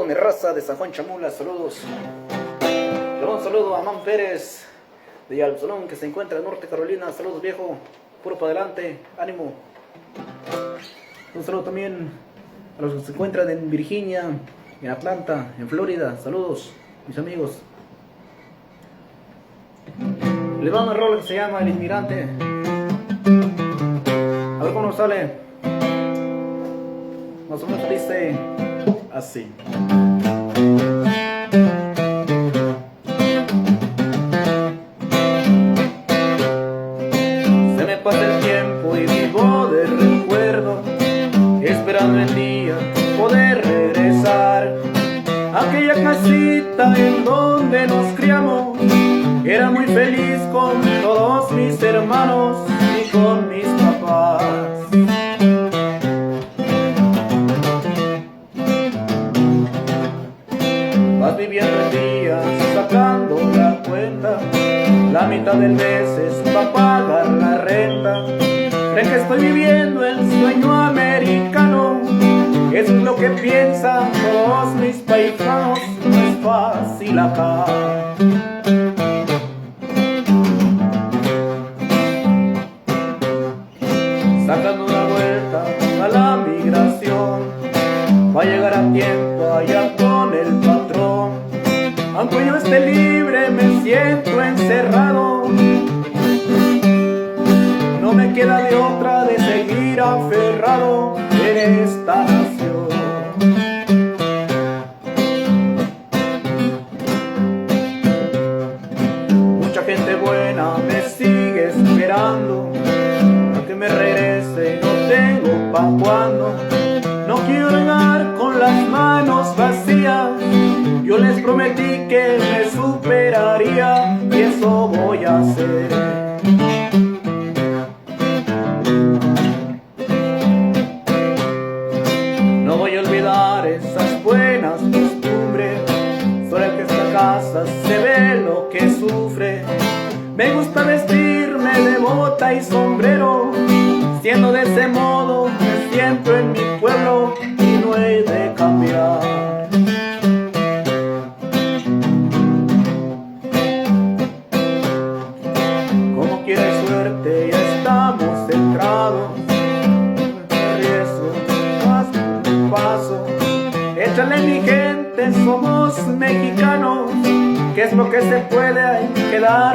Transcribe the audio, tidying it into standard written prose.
mi raza de San Juan Chamula, saludos. Le mando un saludo a Man Pérez de Yalpsolón, que se encuentra en Norte Carolina. Saludos, viejo, puro para adelante, ánimo. Un saludo también a los que se encuentran en Virginia, en Atlanta, en Florida. Saludos, mis amigos. Les va a una rola que se llama El Inmigrante. A ver cómo nos sale. Más o menos dice así. Se me pasa el tiempo y vivo de recuerdo, esperando el día poder regresar a aquella casita en donde nos criamos. Era muy feliz con todos mis hermanos y con mis papás. Vas viviendo el día sacando la cuenta, la mitad del mes es para pagar la renta. Creen que estoy viviendo el sueño americano, eso es lo que piensan todos mis paisanos. No es fácil acá. Sacando una vuelta a la migración, va a llegar a tiempo allá con el patrón. Aunque yo esté libre, me siento encerrado. No me queda de otra de seguir aferrado en esta nación. Mucha gente buena me sigue esperando, aunque me regrese no tengo pa' cuando. No quiero llegar con las manos vacías, yo les prometí que me superaría y eso voy a hacer. No voy a olvidar esas buenas costumbres, sobre que esta casa se ve lo que sufre. Me gusta vestirme de bota y sombrero, siendo de ese modo me siento en mi pueblo y no he de cambiar. Como quiere suerte ya estamos centrados, paso a paso. Échale mi gente, somos mexicanos, que es lo que se puede, hay que dar.